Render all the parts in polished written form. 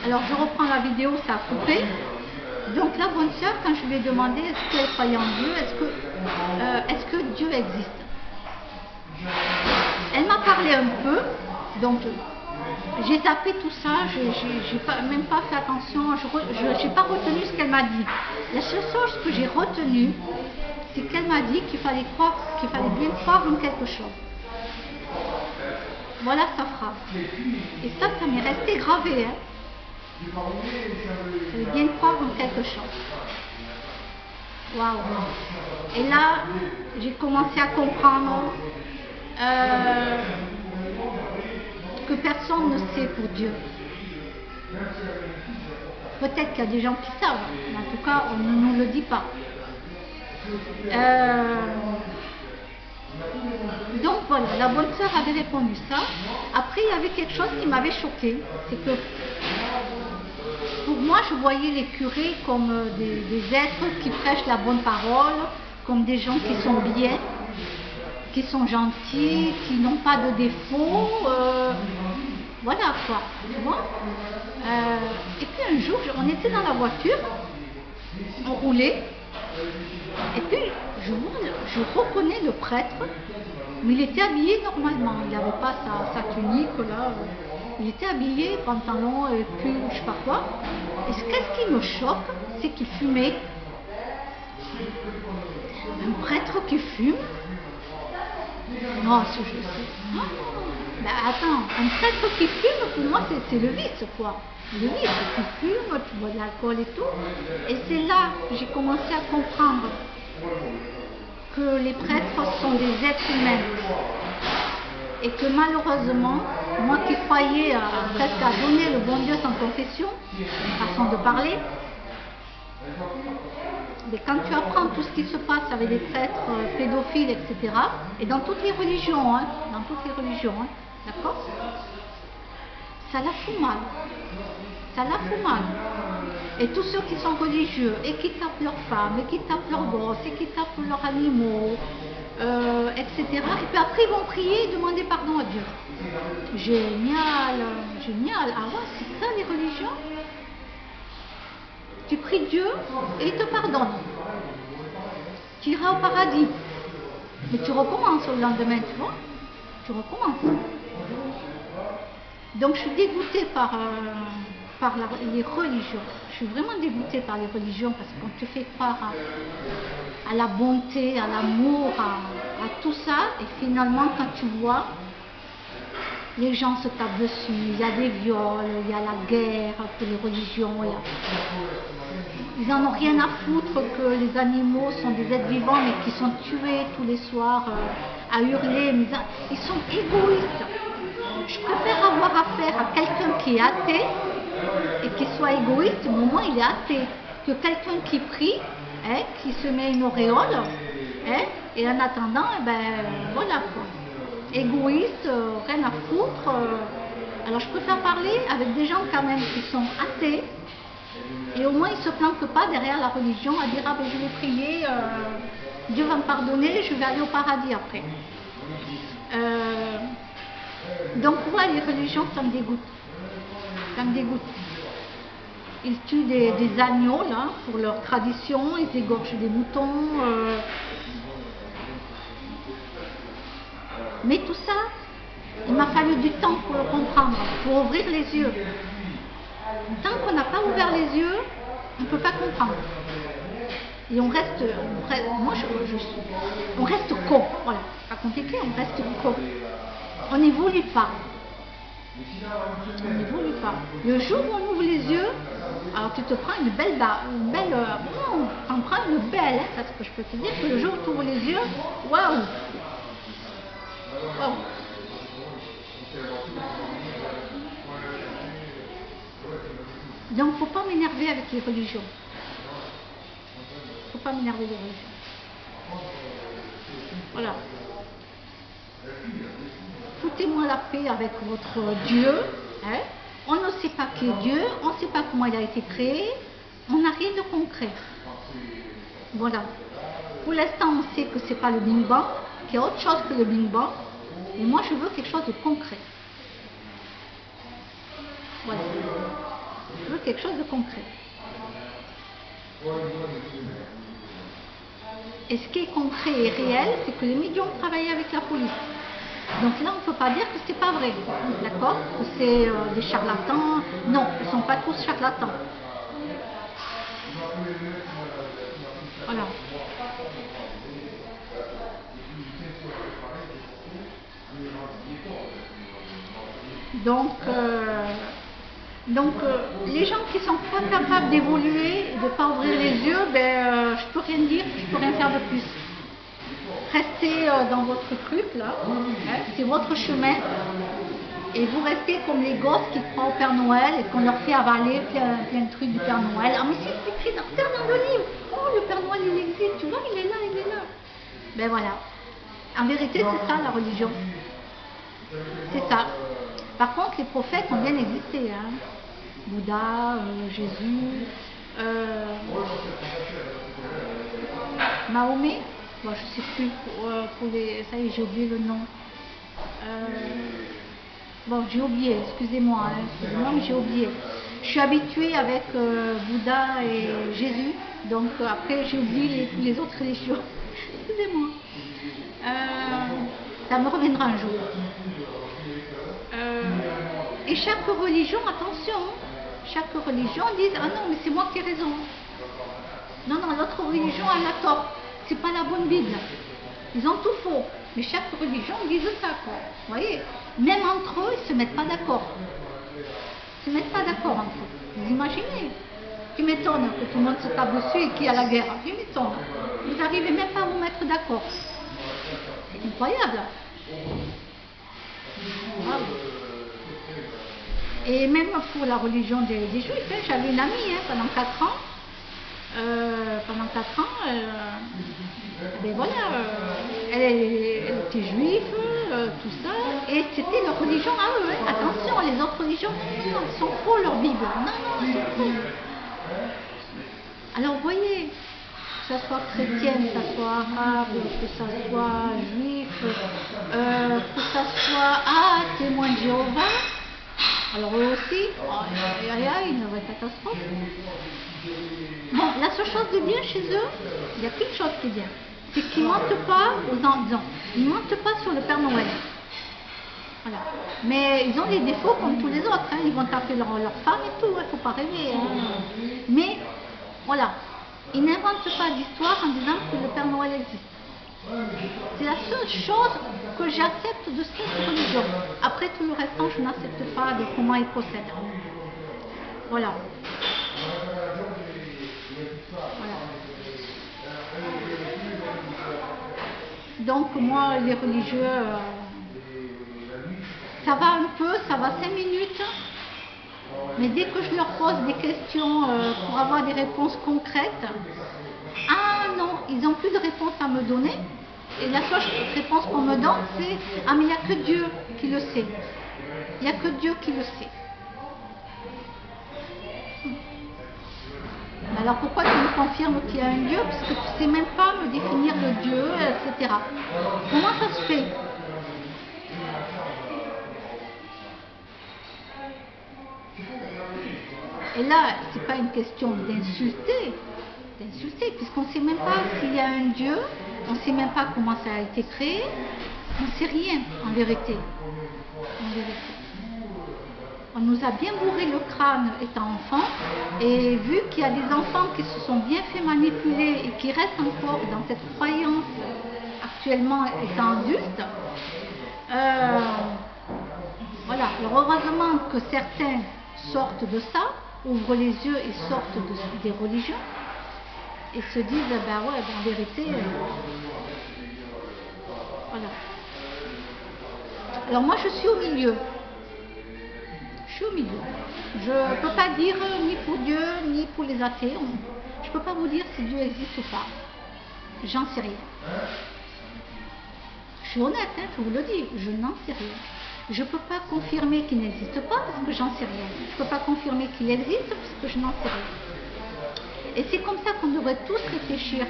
Alors je reprends la vidéo, ça a coupé. Donc la bonne sœur, quand je lui ai demandé est-ce qu'elle croyait en Dieu, est-ce que Dieu existe, elle m'a parlé un peu, donc j'ai tapé tout ça, j'ai même pas fait attention, je n'ai pas retenu ce qu'elle m'a dit. La seule chose que j'ai retenue, c'est qu'elle m'a dit qu'il fallait bien croire en quelque chose. Voilà sa phrase. Et ça m'est resté gravé. Hein. Il fallait bien croire en quelque chose. Waouh. Et là, j'ai commencé à comprendre que personne ne sait pour Dieu. Peut-être qu'il y a des gens qui savent, mais en tout cas, on ne nous le dit pas. Donc voilà, la bonne sœur avait répondu ça. Après, il y avait quelque chose qui m'avait choqué, c'est que pour moi, je voyais les curés comme des êtres qui prêchent la bonne parole, comme des gens qui sont bien, qui sont gentils, qui n'ont pas de défauts, voilà quoi, tu vois. Et puis un jour, on était dans la voiture, on roulait, et puis je reconnais le prêtre, mais il était habillé normalement, il n'avait pas sa tunique là, il était habillé, pantalon et pull, je sais pas quoi. Et qu'est-ce qui me choque, c'est qu'il fumait. Un prêtre qui fume. Non, je sais. Oh, ben attends, un prêtre qui fume, pour moi, c'est le vice, quoi. Le vice, tu fumes, tu bois de l'alcool et tout. Et c'est là que j'ai commencé à comprendre que les prêtres sont des êtres humains. Et que malheureusement, moi qui croyais presque à donner le bon Dieu sans confession, façon de parler, mais quand tu apprends tout ce qui se passe avec les prêtres pédophiles, etc., et dans toutes les religions, hein, d'accord, ça la fout mal. Ça la fout mal. Et tous ceux qui sont religieux et qui tapent leurs femmes, et qui tapent leurs gosses, et qui tapent leurs animaux, etc. Et puis après ils vont prier et demander pardon à Dieu. Génial, génial. Ah ouais, c'est ça les religions. Tu pries Dieu et il te pardonne. Tu iras au paradis. Mais tu recommences le lendemain, tu vois. Tu recommences. Donc je suis dégoûtée par les religions. Je suis vraiment dégoûtée par les religions parce qu'on te fait croire à la bonté, à l'amour, à tout ça. Et finalement, quand tu vois, les gens se tapent dessus, il y a des viols, il y a la guerre pour les religions. Ils n'en ont rien à foutre que les animaux sont des êtres vivants mais qui sont tués tous les soirs à hurler. Ils sont égoïstes. Je préfère avoir affaire à quelqu'un qui est athée et qui soit égoïste, mais au moins il est athée, que quelqu'un qui prie, hein, qui se met une auréole, hein, et en attendant, eh ben, voilà quoi. Égoïste, rien à foutre. Alors je préfère parler avec des gens quand même qui sont athées, et au moins ils ne se planquent pas derrière la religion à dire ah ben je vais prier, Dieu va me pardonner, je vais aller au paradis après. Donc moi les religions ça me dégoûte. Ça me dégoûte. Ils tuent des agneaux là pour leur tradition, ils égorgent des moutons. Mais tout ça, il m'a fallu du temps pour le comprendre, pour ouvrir les yeux. Tant qu'on n'a pas ouvert les yeux, on ne peut pas comprendre. Et on reste con. Voilà, pas compliqué, on reste con. On n'évolue pas. On n'évolue pas. Le jour où on ouvre les yeux, alors tu te prends une belle on prend une belle, hein, parce que je peux te dire que le jour où tu ouvres les yeux, waouh! Waouh! Donc, il ne faut pas m'énerver avec les religions. Il ne faut pas m'énerver avec les religions. Voilà. Foutez-moi la paix avec votre Dieu. Hein? On ne sait pas qui est Dieu, on ne sait pas comment il a été créé, on n'a rien de concret. Voilà. Pour l'instant, on sait que ce n'est pas le Big Bang, qu'il y a autre chose que le Big Bang. Et moi, je veux quelque chose de concret. Voilà. Je veux quelque chose de concret. Et ce qui est concret et réel, c'est que les médiums travaillaient avec la police. Donc là, on ne peut pas dire que c'est pas vrai, d'accord? Que c'est des charlatans. Non, ils ne sont pas tous charlatans. Voilà. Donc, les gens qui sont pas capables d'évoluer et de ne pas ouvrir les yeux, je peux rien dire, je peux rien faire de plus. Restez dans votre truc là, hein, c'est votre chemin, et vous restez comme les gosses qui croient au Père Noël et qu'on leur fait avaler plein de trucs du Père Noël. Ah mais c'est écrit dans le livre. Oh, le Père Noël il existe, tu vois, il est là, il est là. Ben voilà. En vérité, c'est ça la religion. C'est ça. Par contre, les prophètes ont bien existé, hein. Bouddha, Jésus, Mahomet, bon, je ne sais plus, pour les, ça y est, j'ai oublié le nom. Bon, j'ai oublié, excusez-moi, hein, excusez-moi, mais j'ai oublié. Je suis habituée avec Bouddha et Jésus, donc après j'ai oublié les autres religions. Excusez-moi. Ça me reviendra un jour. Et chaque religion, attention, chaque religion dit ah non mais c'est moi qui ai raison. Non, l'autre religion elle a tort. C'est pas la bonne Bible. Ils ont tout faux. Mais chaque religion dit ça, quoi. Vous voyez, même entre eux, ils se mettent pas d'accord. Ils se mettent pas d'accord entre eux. Vous imaginez? Tu m'étonnes que tout le monde se tape dessus et qu'il y a la guerre. Tu m'étonnes. Vous n'arrivez même pas à vous mettre d'accord. C'est incroyable. Ah. Et même pour la religion des Juifs, hein, j'avais une amie pendant 4 ans. Ben voilà, elle était juive, tout ça, et c'était leur religion à eux. Hein. Attention, les autres religions, non, ils sont faux leur Bible. Non, ils sont faux. Alors vous voyez, que ça soit chrétien, que ça soit arabe, que ça soit juif, que ça soit témoin de Jéhovah, alors eux aussi, une vraie catastrophe. Bon, la seule chose de bien chez eux, il y a qu'une chose qui est bien, c'est qu'ils ne mentent pas aux enfants, ils ne mentent pas sur le Père Noël. Voilà. Mais ils ont des défauts comme tous les autres, hein. Ils vont taper leur femme et tout, il ne faut pas rêver. Hein. Mais voilà, ils n'inventent pas d'histoire en disant que le Père Noël existe. C'est la seule chose que j'accepte de cette religion. Après tout le restant, je n'accepte pas de comment ils procèdent. Voilà. Donc moi, les religieux, ça va un peu, ça va 5 minutes, mais dès que je leur pose des questions pour avoir des réponses concrètes, ah non, ils n'ont plus de réponse à me donner, et la seule réponse qu'on me donne, c'est ah mais il n'y a que Dieu qui le sait, il n'y a que Dieu qui le sait. Alors pourquoi tu me confirmes qu'il y a un Dieu puisque tu ne sais même pas me définir le Dieu, etc. Comment ça se fait? Et là, ce n'est pas une question d'insulter, puisqu'on ne sait même pas s'il y a un Dieu, on ne sait même pas comment ça a été créé, on ne sait rien en vérité. On nous a bien bourré le crâne étant enfant, et vu qu'il y a des enfants qui se sont bien fait manipuler et qui restent encore dans cette croyance actuellement étant adultes, voilà. Alors heureusement que certains sortent de ça, ouvrent les yeux et sortent des religions, et se disent, ben ouais, en vérité, voilà. Alors moi je suis au milieu. Je suis au milieu. Je ne peux pas dire ni pour Dieu, ni pour les athées. Je ne peux pas vous dire si Dieu existe ou pas. J'en sais rien. Je suis honnête, hein, je vous le dis, je n'en sais rien. Je ne peux pas confirmer qu'il n'existe pas parce que j'en sais rien. Je ne peux pas confirmer qu'il existe parce que je n'en sais rien. Et c'est comme ça qu'on devrait tous réfléchir.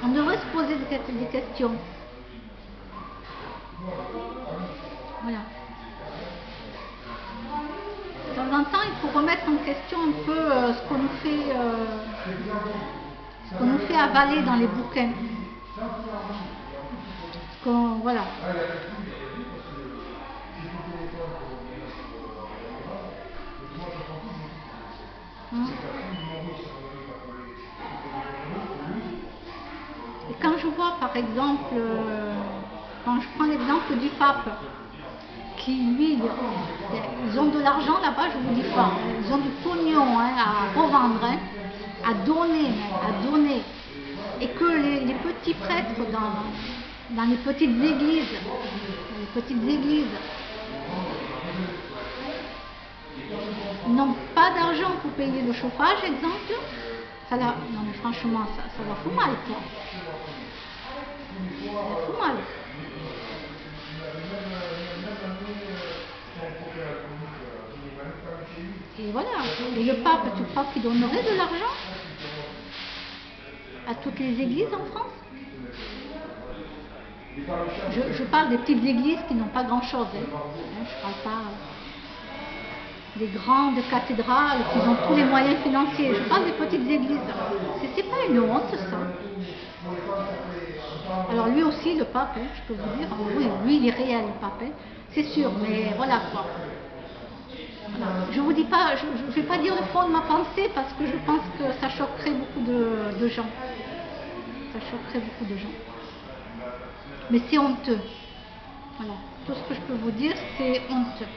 On devrait se poser des questions. Voilà. temps en temps, il faut remettre en question un peu ce qu'on nous fait avaler dans les bouquins. Voilà. Et quand je vois, par exemple, quand je prends l'exemple du pape, qui lui, ils ont de l'argent là-bas, je vous dis pas, ils ont du pognon à revendre, à donner, et que les petits prêtres dans les petites églises, n'ont pas d'argent pour payer le chauffage, exemple, non mais franchement, ça leur fout mal, quoi. Ça leur fout mal. Et voilà. Et le pape, tu crois qu'il donnerait de l'argent à toutes les églises en France? Je parle des petites églises qui n'ont pas grand-chose. Je ne parle pas des grandes cathédrales qui ont tous les moyens financiers. Je parle des petites églises. C'est pas une honte, ça. Alors lui aussi, le pape, je peux vous dire, oui, lui il est réel, le pape, c'est sûr, mais voilà quoi. Je vous dis pas, je ne vais pas dire le fond de ma pensée parce que je pense que ça choquerait beaucoup de gens. Ça choquerait beaucoup de gens. Mais c'est honteux. Voilà. Tout ce que je peux vous dire, c'est honteux.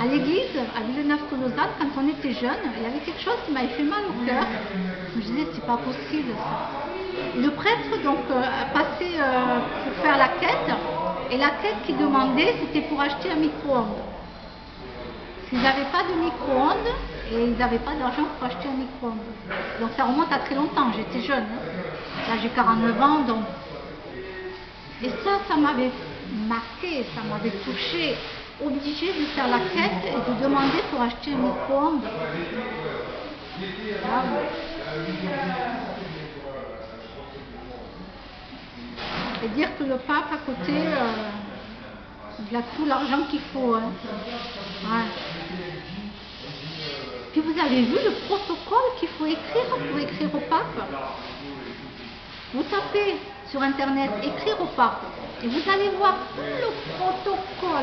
À l'église, à Villeneuve-sous-Lausanne, quand on était jeune, il y avait quelque chose qui m'avait fait mal au cœur. Je me disais, c'est pas possible ça. Le prêtre donc passait pour faire la quête, et la quête qu'il demandait, c'était pour acheter un micro-ondes. Ils n'avaient pas de micro-ondes et ils n'avaient pas d'argent pour acheter un micro-ondes. Donc ça remonte à très longtemps, j'étais jeune. Là j'ai 49 ans, donc. Et ça m'avait marqué, ça m'avait touché. Obligé de faire la quête et de demander pour acheter un micro-ondes. Ah, et dire que le pape à côté, il a tout l'argent qu'il faut. Ouais. Puis vous avez vu le protocole qu'il faut écrire pour écrire au pape? Vous tapez sur internet écrire au pape et vous allez voir tout le protocole.